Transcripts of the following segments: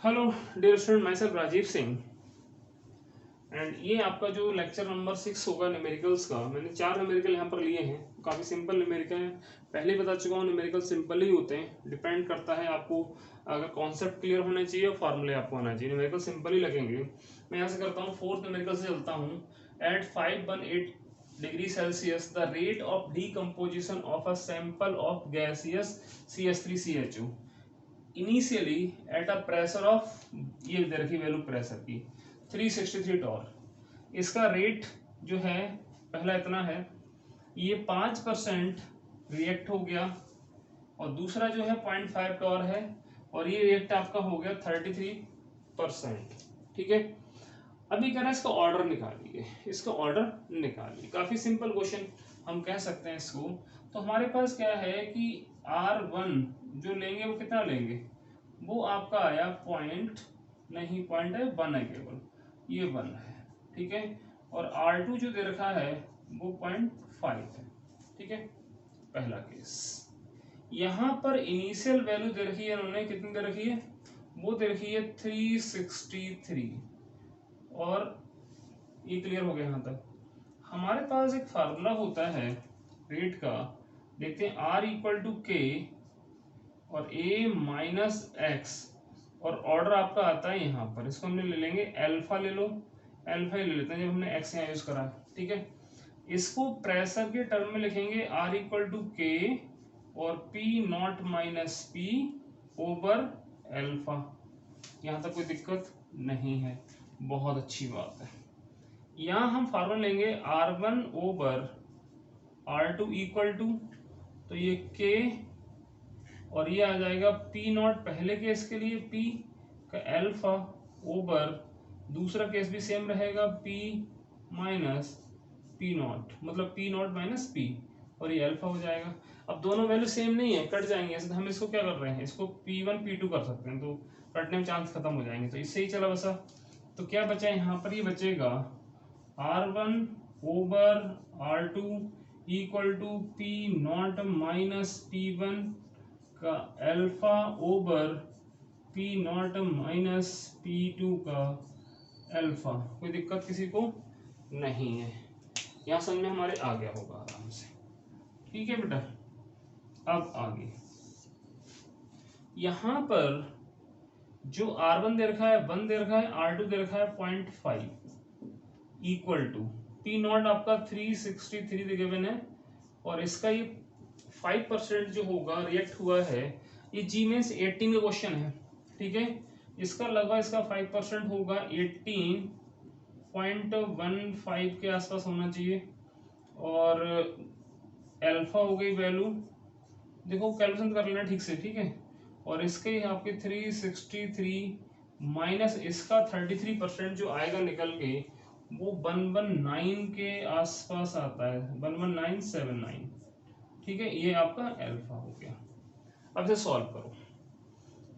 Hello dear student, myself Rajeev Singh and ये आपका जो लेक्चर नंबर 6 होगा न्यूमेरिकल्स का। मैंने 4 न्यूमेरिकल यहाँ पर लिए हैं, काफ़ी सिंपल न्यूमेरिकल है। पहले ही बता चुका हूँ न्यूमेरिकल सिंपल ही होते हैं, डिपेंड करता है आपको अगर कॉन्सेप्ट क्लियर होने चाहिए और फॉर्मूले आपको आना चाहिए। न्यूमेरिकल सिंपल ही लगेंगे। मैं यहाँ से करता हूँ, फोर्थ न्यूमेरिकल से चलता हूँ। At 518 degree Celsius the rate of decomposition of a sample of gaseous CH3CHO initially at a pressure of, ये दे रखी वैल्यू प्रेशर की 363 टॉर। इसका रेट जो है पहला इतना है, ये 5% रिएक्ट हो गया और दूसरा जो है 0.5 टॉर है और ये रिएक्ट आपका हो गया 33%। ठीक है, अभी कह रहा है इसका ऑर्डर निकालिए, इसका ऑर्डर निकालिए। काफी सिंपल क्वेश्चन हम कह सकते हैं इसको। तो हमारे पास क्या है कि R1 जो लेंगे वो कितना लेंगे, वो आपका आया पॉइंट, नहीं पॉइंट है 1 है, केवल ये 1 है। ठीक है, और R2 जो दे रखा है वो 0.5 है। ठीक है, पहला केस। यहाँ पर इनिशियल वैल्यू दे रखी है उन्होंने, कितनी दे रखी है, वो दे रखी है 363 और ये क्लियर हो गया। यहाँ तक हमारे पास एक फार्मूला होता है रेट का, देखते हैं R इक्वल टू के और A माइनस एक्स और ऑर्डर आपका आता है यहाँ पर। इसको हमने ले लेंगे अल्फा, ले लो अल्फा ही ले लेते हैं जब हमने एक्स यहाँ यूज करा। ठीक है, इसको प्रेशर के टर्म में लिखेंगे R इक्वल टू के और P not minus P over alpha. यहाँ तक कोई दिक्कत नहीं है, बहुत अच्छी बात है। यहाँ हम फार्मूला लेंगे R1 over R2 equal to, तो ये K और ये आ जाएगा P नॉट पहले केस के लिए P का अल्फा ओवर दूसरा केस भी सेम रहेगा P माइनस P नॉट, मतलब P नॉट माइनस P और ये अल्फा हो जाएगा। अब दोनों वैल्यू सेम नहीं है, कट जाएंगे, ऐसे हम इसको क्या कर रहे हैं, इसको P1 P2 कर सकते हैं, तो कटने में चांस खत्म हो जाएंगे। तो इससे ही चला बसा, तो क्या बचा यहाँ पर, ये बचेगा R1 over R2 equal to P not minus P1 का alpha over P not minus P2 का अल्फा। कोई दिक्कत किसी को नहीं है, यहाँ समझ में हमारे आ गया होगा आराम से। ठीक है बेटा, अब आगे यहाँ पर जो R1 दे रखा है 1 दे रखा है, R2 दे रखा है 0.5 इक्वल टू P नॉट आपका 363 गिवन है और इसका ये 5% जो होगा रिएक्ट हुआ है, ये जी मीन्स 18 का क्वेश्चन है। ठीक है, इसका लगभग इसका 5% होगा 18.15 के आसपास होना चाहिए और अल्फा हो गई वैल्यू, देखो कैलकुलेशन कर लेना ठीक से। ठीक है, और इसके आपके 363 माइनस इसका 33% जो आएगा निकल के, वो 119 के आसपास आता है, 11979। ठीक है, ये आपका अल्फा हो गया। अब इसे सॉल्व करो,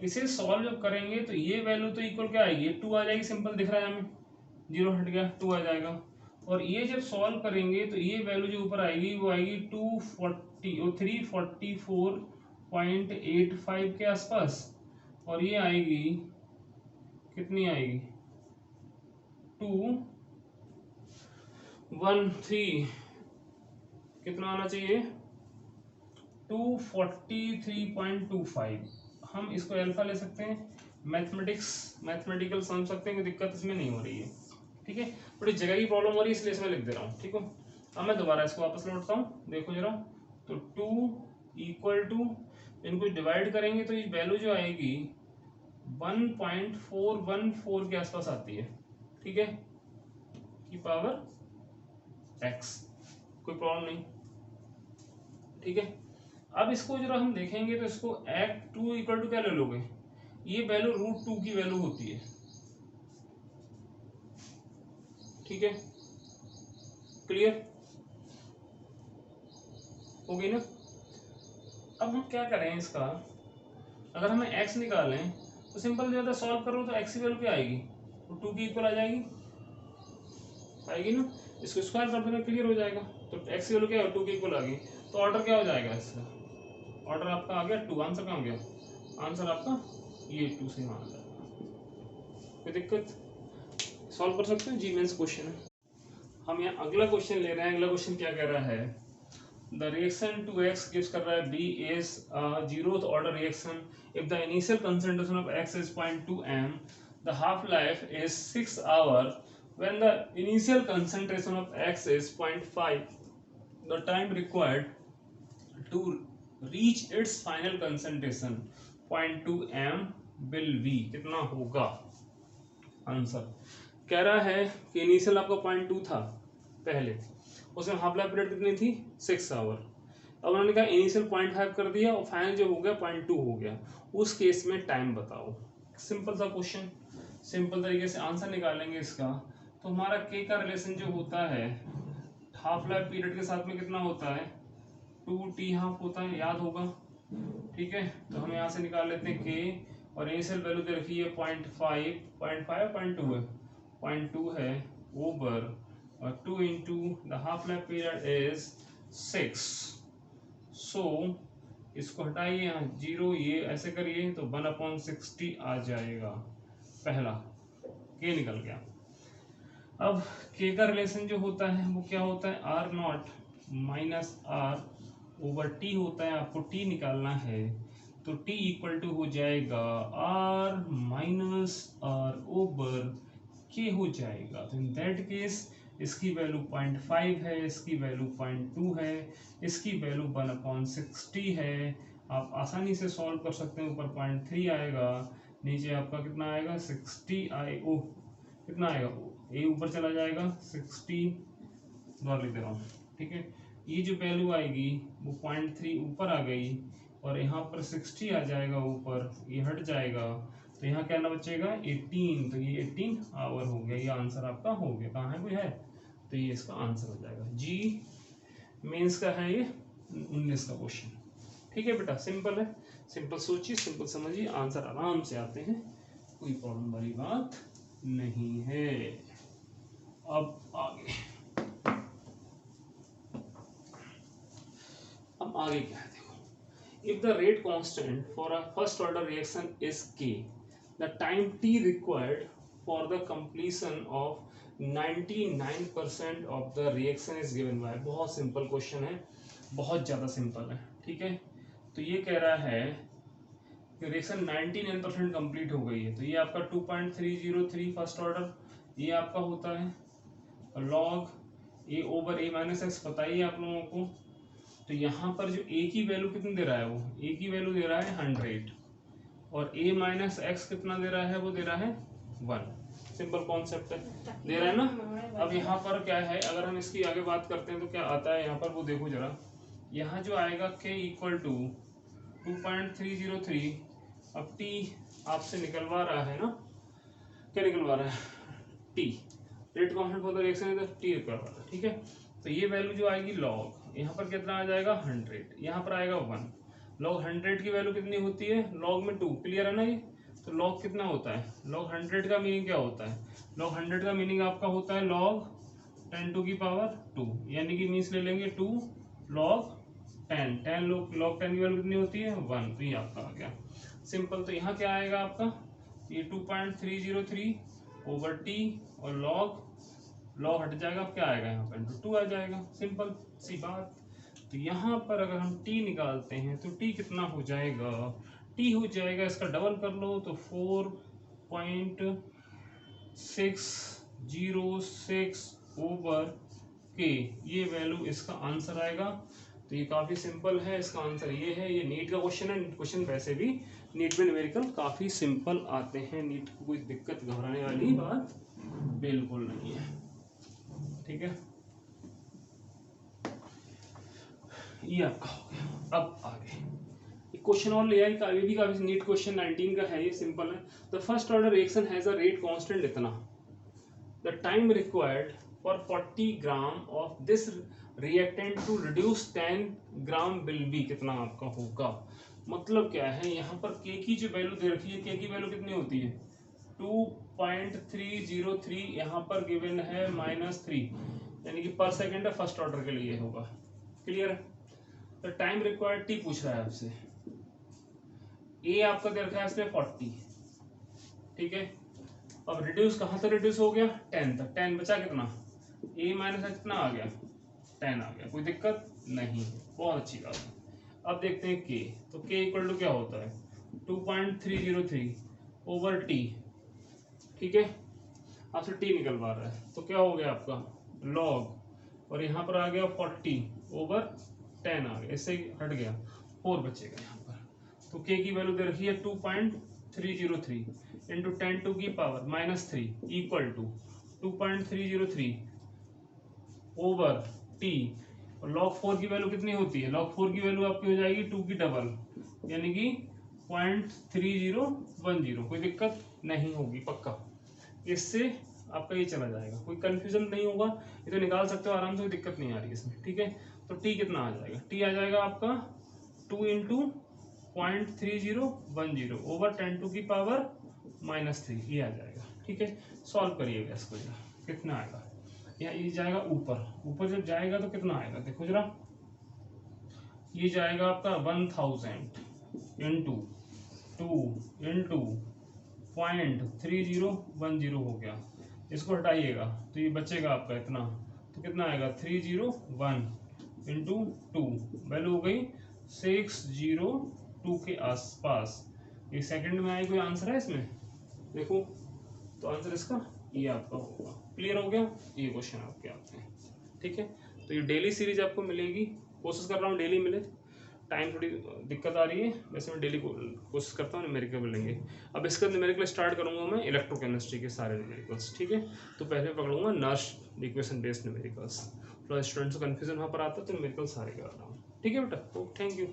इसे सॉल्व जब करेंगे तो ये वैल्यू तो इक्वल क्या आएगी, 2 आ जाएगी, सिंपल दिख रहा है हमें, 0 हट गया 2 आ जाएगा। और ये जब सॉल्व करेंगे तो ये वैल्यू जो ऊपर आएगी वो आएगी 240 और 344.85 के आसपास, और ये आएगी कितनी आएगी 213, कितना आना चाहिए 243.25। हम इसको अल्फा ले सकते हैं, मैथमेटिकल समझ सकते हैं, कोई दिक्कत इसमें नहीं हो रही है। ठीक है, थोड़ी जगह की प्रॉब्लम हो रही है इसलिए इसमें लिख दे रहा हूँ। ठीक है, अब मैं दोबारा इसको वापस लौटता हूँ, देखो जरा। तो 2 इक्वल टू, इनको डिवाइड करेंगे तो ये वैल्यू जो आएगी 1.414 के आसपास आती है। ठीक है, की पावर x, कोई प्रॉब्लम नहीं। ठीक है, अब इसको जरा हम देखेंगे तो इसको एक्ट 2 इक्वल टू क्या ले लोगे, ये वैल्यू √2 की वैल्यू होती है। ठीक है, क्लियर हो गई ना। अब हम क्या करें इसका, अगर हमें x निकालें तो सिंपल ज्यादा सॉल्व करो तो x की वैल्यू क्या आएगी, तो 2 की इक्वल आ जाएगी, आएगी ना। इसको स्क्वायर कर देना, क्लियर हो जाएगा। तो x की वैल्यू क्या है, 2 की इक्वल आ गई, तो ऑर्डर क्या हो जाएगा इसका, ऑर्डर आपका आ गया 2। आंसर कहाँ गया, आंसर आपका ये 2 से मान जाएगा। कोई दिक्कत? सॉल्व कर सकते हो जी, मेंस क्वेश्चन है। हम यहाँ अगला क्वेश्चन ले रहे हैं। अगला क्वेश्चन क्या कह रहा है, the reaction two X gives कर रहा है B is zeroth order reaction if the initial concentration of X is 0.2 m, the half life is 6 hours, when the initial concentration of x is 0.5, the time required to reach its final concentration 0.2 m will be कितना होगा? Answer कह रहा है कि initial आपका 0.2 था पहले, उसमें हाफ लाइफ पीरियड कितनी थी? 6 आवर। अब उन्होंने कहा इनिशियल 0.5 कर दिया और फाइनल जो हो गया 0.2 हो गया, उस केस में टाइम बताओ। सिंपल सा क्वेश्चन, सिंपल तरीके से आंसर निकालेंगे इसका। तो हमारा के का रिलेशन जो होता है हाफ लाइफ पीरियड के साथ में कितना होता है? 2t हाफ होता है, याद होगा। ठीक है, तो हम यहाँ से निकाल लेते हैं के, और इनिशियल वैल्यू दे रखी है 0.5, 0.2 है, 0.2 है ओवर, और 2 into the half life period is 6। सो इसको हटाइए, यहाँ 0, ये ऐसे करिए तो 1/60 आ जाएगा। पहला के निकल गया। अब के का रिलेशन जो होता है वो क्या होता है? R not minus R over T होता है। आपको टी निकालना है तो टी इक्वल टू हो जाएगा आर माइनस आर ओवर के हो जाएगा। तो इन दैट केस इसकी वैल्यू 0.5 है, इसकी वैल्यू 0.2 है, इसकी वैल्यू 1/60 है। आप आसानी से सॉल्व कर सकते हैं। ऊपर 0.3 आएगा, नीचे आपका कितना आएगा? 60 आए, ओ कितना आएगा? ए ऊपर चला जाएगा 60, दोबारा लिख दे रहा हूँ। ठीक है, ये जो वैल्यू आएगी वो 0.3 ऊपर आ गई, और यहाँ पर 60 आ जाएगा ऊपर, ये हट जाएगा, तो यहाँ क्या ना बचेगा? 18। तो ये 18 आवर हो गया। ये आंसर आपका हो गया। कहाँ है? कोई है? तो ये इसका आंसर हो जाएगा। जी मेंस का है ये 19 का क्वेश्चन। ठीक है बेटा, सिंपल है, सिंपल सोचिए, सिंपल समझिए, आंसर आराम से आते हैं, कोई प्रॉब्लम वाली बात नहीं है। अब आगे, अब आगे क्या है देखो, if the rate constant for a first order reaction is k, the time t required for the completion of 99% of the reaction is given by। बहुत सिंपल क्वेश्चन है, बहुत ज़्यादा सिंपल है। ठीक है, तो ये कह रहा है कि रिएक्शन 99% कंप्लीट हो गई है, तो ये आपका 2.303 फर्स्ट ऑर्डर ये आपका होता है, लॉग ए ओवर ए माइनस एक्स बताइए आप लोगों को। तो यहाँ पर जो ए की वैल्यू कितनी दे रहा है? वो ए की वैल्यू दे रहा है 100, और ए माइनस एक्स कितना दे रहा है? वो दे रहा है 1। सिंपल कॉन्सेप्ट है, दे रहा है ना। अब यहाँ पर क्या है, अगर हम इसकी आगे बात करते हैं तो क्या आता है यहाँ पर, वो देखो जरा। यहाँ जो आएगा के इक्वल टू 2.303। अब टी आपसे निकलवा रहा है ना, क्या निकलवा रहा है? T, rate constant for the reaction is T निकलवा रहा है। ठीक है, तो ये वैल्यू जो आएगी लॉग, यहाँ पर कितना आ जाएगा? 100, यहाँ पर आएगा 1। लॉग 100 की वैल्यू कितनी होती है? लॉग में 2, क्लियर है ना ये? तो लॉग कितना होता है? लॉग 100 का मीनिंग क्या होता है? लॉग 100 का मीनिंग आपका होता है लॉग 10 टू की पावर 2, यानी कि मीन्स ले लेंगे 2 लॉग 10 लॉग 10 की वैल्यू कितनी होती है? 1। तो ये आपका आ गया सिंपल। तो यहाँ क्या आएगा आपका? ये 2.303 ओवर टी, और लॉग हट जाएगा, क्या आएगा यहाँ पर? 2 आ जाएगा। सिंपल सी बात। तो यहाँ पर अगर हम टी निकालते हैं तो टी कितना हो जाएगा? टी हो जाएगा, इसका डबल कर लो तो 4.606 ओवर के, ये वैल्यू इसका आंसर आएगा। तो ये काफ़ी सिंपल है, इसका आंसर ये है। ये नीट का क्वेश्चन है। क्वेश्चन वैसे भी नीट में न्यूमेरिकल काफ़ी सिंपल आते हैं, नीट को कोई दिक्कत घबराने वाली बात बिल्कुल नहीं है। ठीक है, ये आपका हो गया। अब आगे एक क्वेश्चन और ले आए, ये भी काफी नीट क्वेश्चन 19 का है, ये सिंपल है। The first order reaction has a rate constant इतना, the time required for 40 gram of this reactant to reduce 10 gram will be, कितना आपका होगा? मतलब क्या है, यहाँ पर के की जो वैल्यू दे रखी है, के की वैल्यू कितनी होती है? 2.303, यहाँ पर गिवन है -3, यानी कि पर सेकेंड है, फर्स्ट ऑर्डर के लिए होगा। क्लियर है? तो टाइम रिक्वायर्ड टी पूछ रहा है आपसे, ए आपका दे रखा है इसमें 40। ठीक है, अब रिड्यूस कहाँ तक रिड्यूस हो गया, 10 तक। 10 बचा कितना, a माइनस कितना आ गया, 10 आ गया, कोई दिक्कत नहीं है, बहुत अच्छी बात है। अब देखते हैं k, तो k इक्वल टू क्या होता है 2.303 ओवर t, ठीक है, आपसे t निकल पा रहा है, तो क्या हो गया आपका log, और यहाँ पर आ गया 40 ओवर 10 आ गया, इससे हट गया 4 बचेगा यहाँ पर। तो k की वैल्यू दे रखी है 2.303 इंटू 10 टू की power -3 equal to 2.303 over t, और log 4 की वैल्यू कितनी होती है, log 4 की वैल्यू आपकी हो जाएगी 2 की डबल, यानी कि 0.3010, कोई दिक्कत नहीं होगी पक्का, इससे आपका ये चला जाएगा, कोई कंफ्यूजन नहीं होगा, ये तो निकाल सकते हो आराम से, कोई दिक्कत नहीं आ रही इसमें, ठीक है। तो t कितना आ जाएगा, t आ जाएगा आपका 2 इंटू 0.3010 ओवर 10 टू की पावर -3, ये आ जाएगा, ठीक है। सॉल्व करिएगा इसको, कितना आएगा, यहाँ ये जाएगा ऊपर, ऊपर जब जाएगा तो कितना आएगा, देखो जरा, ये जाएगा आपका 1000 इंटू 2 इंटू 0.3010 हो गया, इसको हटाइएगा तो ये बचेगा आपका इतना, तो कितना आएगा 301 इंटू 2, वैल्यू हो गई 602 के आसपास, ये सेकंड में आई, कोई आंसर है इसमें, देखो तो आंसर इसका ये आपका होगा। क्लियर हो गया, ये क्वेश्चन आपके आते हैं, ठीक है। तो ये डेली सीरीज आपको मिलेगी, कोशिश कर रहा हूँ डेली मिले, टाइम थोड़ी दिक्कत आ रही है, वैसे मैं डेली कोशिश करता हूँ न्यूमेरिकल मिलेंगे। अब इसका न्यूमेरिकल स्टार्ट करूँगा मैं इलेक्ट्रोकेमिस्ट्री के सारे न्यूमेरिकल्स, ठीक है। तो पहले पकड़ूंगा नर्स इक्वेशन बेस्ड न्यूमेरिकल्स, थोड़ा स्टूडेंट्स को कन्फ्यूजन वहाँ पर आता है, तो न्यूमेरिकल सारे कर रहा हूँ, ठीक है बेटा। Thank you.